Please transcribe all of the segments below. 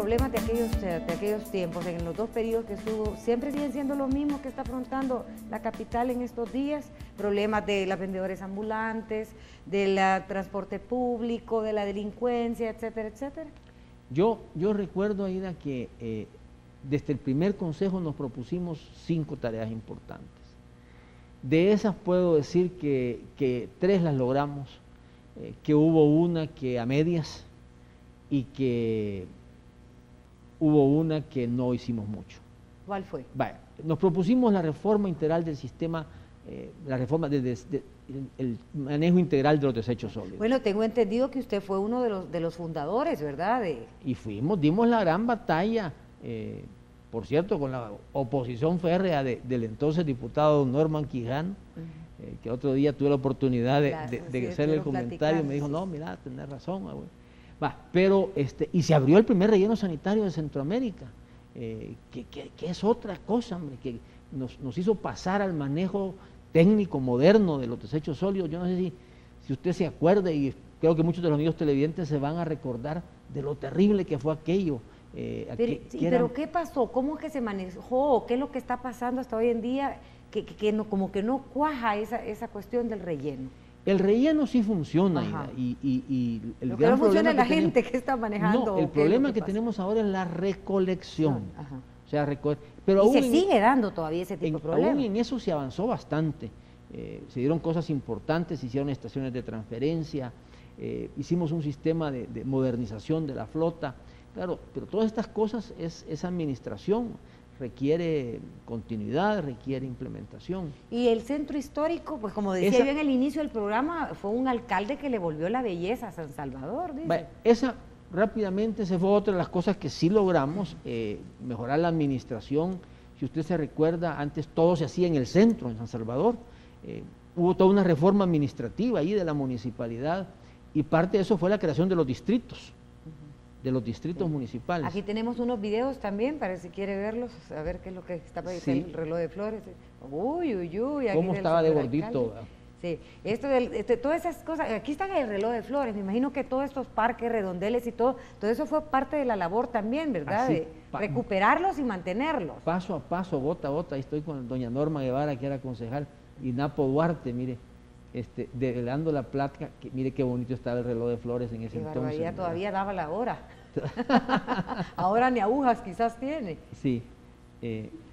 problemas de aquellos tiempos, en los dos periodos que estuvo, siempre siguen siendo los mismos que está afrontando la capital en estos días? Problemas de los vendedores ambulantes, del transporte público, de la delincuencia, etcétera, etcétera. Yo recuerdo, Aida, que desde el primer consejo nos propusimos 5 tareas importantes. De esas puedo decir que 3 las logramos, que hubo una que a medias y que hubo una que no hicimos mucho. ¿Cuál fue? Vaya, nos propusimos la reforma integral del sistema, la reforma el manejo integral de los desechos sólidos. Bueno, tengo entendido que usted fue uno de los fundadores, ¿verdad? Y dimos la gran batalla, por cierto, con la oposición férrea del entonces diputado Norman Quijano, que otro día tuve la oportunidad de hacerle el comentario y me dijo, no, mira, tenés razón, güey. Pero, y se abrió el primer relleno sanitario de Centroamérica, que es otra cosa, hombre, que nos hizo pasar al manejo técnico moderno de los desechos sólidos. Yo no sé si usted se acuerda, y creo que muchos de los amigos televidentes se van a recordar de lo terrible que fue aquello. Pero ¿qué pasó? ¿Cómo es que se manejó? ¿Qué es lo que está pasando hasta hoy en día? Como que no cuaja esa cuestión del relleno. El relleno sí funciona, y el lo que no funciona es la gente que está manejando. No, el problema que tenemos ahora es la recolección. O sea, pero y se sigue dando todavía ese tipo de problemas. Aún en eso se avanzó bastante. Se dieron cosas importantes, se hicieron estaciones de transferencia, hicimos un sistema de modernización de la flota. Claro, pero todas estas cosas es administración, requiere continuidad, requiere implementación. Y el centro histórico, pues como decía yo en el inicio del programa, fue un alcalde que le volvió la belleza a San Salvador, dice. Esa rápidamente se fue otra de las cosas que sí logramos, mejorar la administración. Si usted se recuerda, antes todo se hacía en el centro, en San Salvador. Hubo toda una reforma administrativa ahí de la municipalidad, y parte de eso fue la creación de los distritos. Municipales. Aquí tenemos unos videos también, para si quiere verlos, a ver qué es lo que está para el reloj de flores. Uy, uy, uy. ¿Cómo estaba de gordito? Sí, todas esas cosas, aquí está el reloj de flores, me imagino que todos estos parques, redondeles y todo eso fue parte de la labor también, ¿verdad? De recuperarlos y mantenerlos. Paso a paso, gota a gota, ahí estoy con doña Norma Guevara, que era concejal, y Napo Duarte, mire, develando la plata, que mire qué bonito estaba el reloj de flores en ese entonces. Ya todavía daba la hora. Ahora ni agujas quizás tiene. Sí.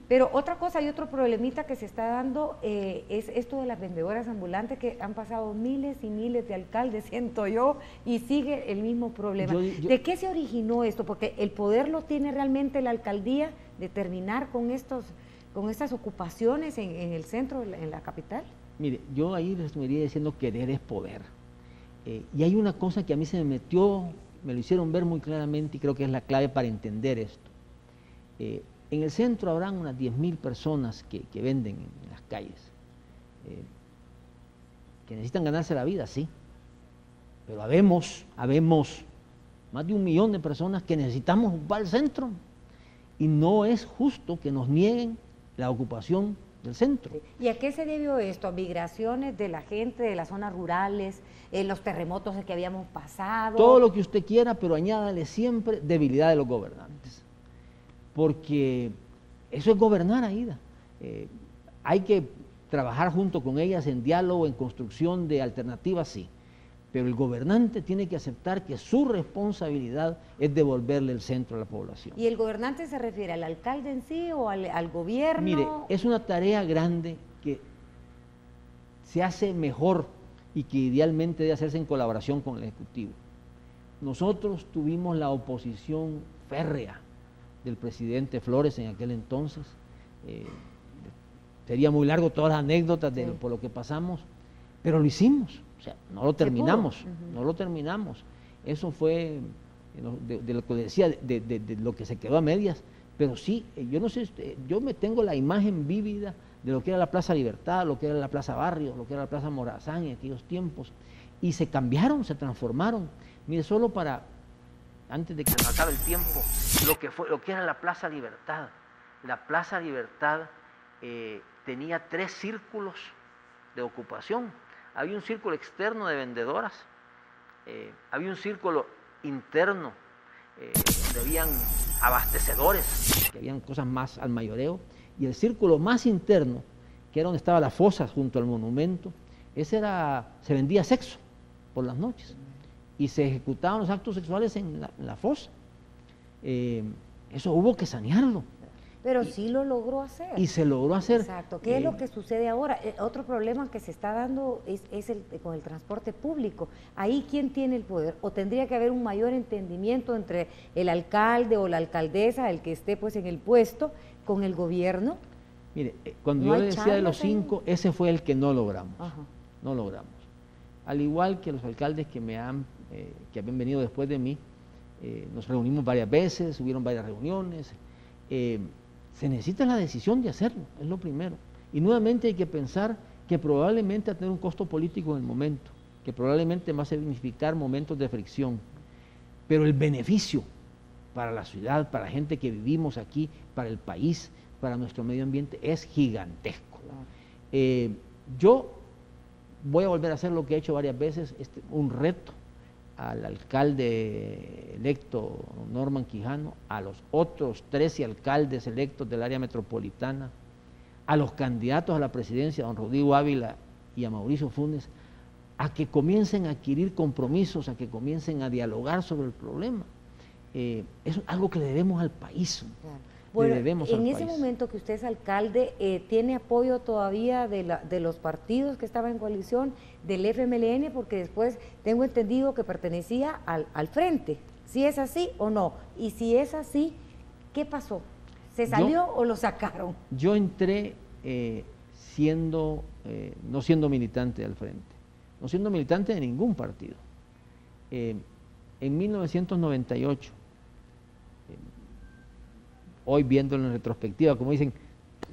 Pero otra cosa y otro problemita que se está dando es esto de las vendedoras ambulantes, que han pasado miles y miles de alcaldes, siento yo, y sigue el mismo problema. ¿De qué se originó esto? Porque el poder lo tiene realmente la alcaldía de terminar con estas ocupaciones en el centro, en la capital. Mire, yo ahí resumiría diciendo querer es poder. Y hay una cosa que a mí se me metió, me lo hicieron ver muy claramente, y creo que es la clave para entender esto. En el centro habrán unas 10.000 personas que venden en las calles, que necesitan ganarse la vida, sí, pero habemos más de 1 millón de personas que necesitamos ocupar el centro, y no es justo que nos nieguen la ocupación del centro. ¿Y a qué se debió esto? ¿A migraciones de la gente de las zonas rurales, los terremotos que habíamos pasado? Todo lo que usted quiera, pero añádale siempre debilidad de los gobernantes, porque eso es gobernar, Aida. Hay que trabajar junto con ellas en diálogo, en construcción de alternativas, sí, pero el gobernante tiene que aceptar que su responsabilidad es devolverle el centro a la población. ¿Y el gobernante se refiere al alcalde en sí o al gobierno? Mire, es una tarea grande que se hace mejor y que idealmente debe hacerse en colaboración con el Ejecutivo. Nosotros tuvimos la oposición férrea del presidente Flores en aquel entonces. Sería muy largo todas las anécdotas por lo que pasamos, pero lo hicimos. O sea, no lo terminamos, no lo terminamos. Eso fue de lo que decía, de lo que se quedó a medias. Pero sí, yo no sé, yo me tengo la imagen vívida de lo que era la Plaza Libertad, lo que era la Plaza Barrio, lo que era la Plaza Morazán en aquellos tiempos. Y se cambiaron, se transformaron. Mire, solo para, antes de que se me acabe el tiempo, lo que era la Plaza Libertad. La Plaza Libertad tenía 3 círculos de ocupación. Había un círculo externo de vendedoras, había un círculo interno donde habían abastecedores, que habían cosas más al mayoreo, y el círculo más interno, que era donde estaban las fosas junto al monumento, se vendía sexo por las noches, y se ejecutaban los actos sexuales en la fosa. Eso hubo que sanearlo. Pero sí lo logró hacer. Y se logró hacer. Exacto. ¿Qué es lo que sucede ahora? Otro problema que se está dando es con el transporte público. Ahí, ¿quién tiene el poder? ¿O tendría que haber un mayor entendimiento entre el alcalde o la alcaldesa, el que esté pues en el puesto, con el gobierno? Mire, cuando yo le decía de los 5, ese fue el que no logramos. Ajá. No logramos. Al igual que los alcaldes que habían venido después de mí, nos reunimos varias veces, hubieron varias reuniones. Se necesita la decisión de hacerlo, es lo primero. Y nuevamente hay que pensar que probablemente va a tener un costo político en el momento, que probablemente va a significar momentos de fricción, pero el beneficio para la ciudad, para la gente que vivimos aquí, para el país, para nuestro medio ambiente, es gigantesco. Yo voy a volver a hacer lo que he hecho varias veces, un reto al alcalde electo Norman Quijano, a los otros 13 alcaldes electos del área metropolitana, a los candidatos a la presidencia, a don Rodrigo Ávila y a Mauricio Funes, a que comiencen a adquirir compromisos, a que comiencen a dialogar sobre el problema. Es algo que le debemos al país. Claro. Bueno, en ese país. Momento que usted es alcalde, ¿tiene apoyo todavía de los partidos que estaban en coalición, del FMLN? Porque después tengo entendido que pertenecía al Frente. ¿Sí es así o no? Y si es así, ¿qué pasó? ¿Se salió o lo sacaron? Yo entré no siendo militante del Frente, no siendo militante de ningún partido. En 1998, hoy viéndolo en retrospectiva, como dicen,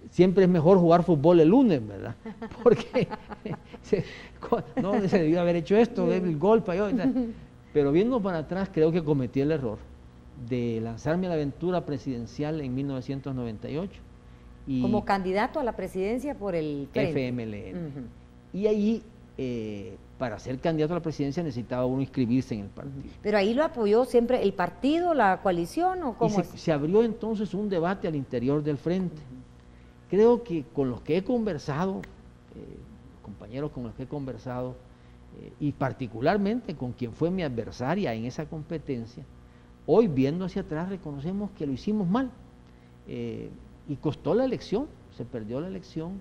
siempre es mejor jugar fútbol el lunes, ¿verdad? Porque no se debió haber hecho esto, el gol falló. Pero viendo para atrás, creo que cometí el error de lanzarme a la aventura presidencial en 1998. Como candidato a la presidencia por el Frente. FMLN. Y ahí, para ser candidato a la presidencia necesitaba uno inscribirse en el partido. ¿Pero ahí lo apoyó siempre el partido, la coalición o cómo es? Se abrió entonces un debate al interior del Frente. Creo que con los que he conversado, compañeros con los que he conversado, y particularmente con quien fue mi adversaria en esa competencia, hoy viendo hacia atrás reconocemos que lo hicimos mal. Y costó la elección, se perdió la elección.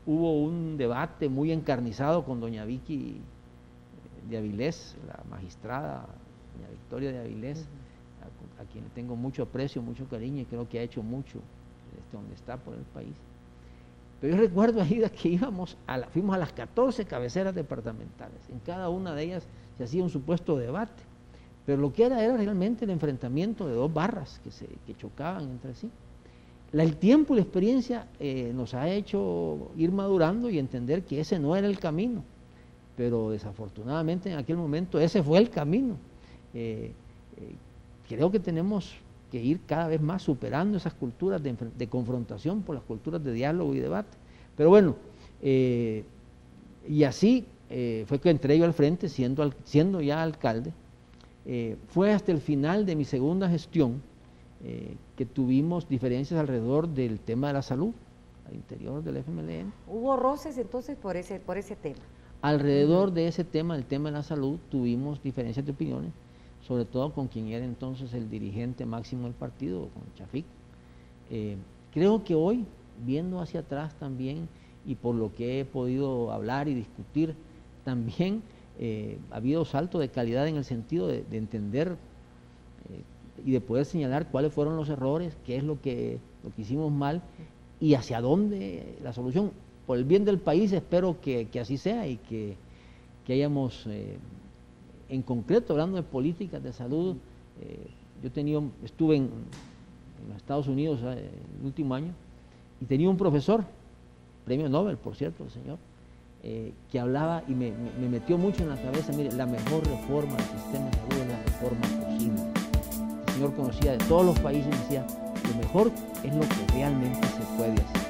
Hubo un debate muy encarnizado con doña Vicky de Avilés, la magistrada, doña Victoria de Avilés, a quien le tengo mucho aprecio, mucho cariño, y creo que ha hecho mucho donde está por el país. Pero yo recuerdo ahí que fuimos a las 14 cabeceras departamentales, en cada una de ellas se hacía un supuesto debate, pero lo que era realmente el enfrentamiento de dos barras que chocaban entre sí. El tiempo y la experiencia nos ha hecho ir madurando y entender que ese no era el camino, pero desafortunadamente en aquel momento ese fue el camino. Creo que tenemos que ir cada vez más superando esas culturas de confrontación por las culturas de diálogo y debate. Pero bueno, y así fue que entré yo al Frente siendo ya alcalde. Fue hasta el final de mi segunda gestión que tuvimos diferencias alrededor del tema de la salud al interior del FMLN. ¿Hubo roces entonces por ese tema? Alrededor de ese tema, el tema de la salud, tuvimos diferencias de opiniones, sobre todo con quien era entonces el dirigente máximo del partido, con Chafik. Creo que hoy, viendo hacia atrás también, y por lo que he podido hablar y discutir, también ha habido salto de calidad en el sentido de entender y de poder señalar cuáles fueron los errores, qué es lo que hicimos mal y hacia dónde la solución. Por el bien del país espero que así sea y que hayamos, en concreto, hablando de políticas de salud, estuve en los Estados Unidos el último año y tenía un profesor, premio Nobel, por cierto, el señor, que hablaba y me metió mucho en la cabeza, mire, la mejor reforma del sistema de salud es la reforma posible. El señor conocía de todos los países y decía, lo mejor es lo que realmente se puede hacer.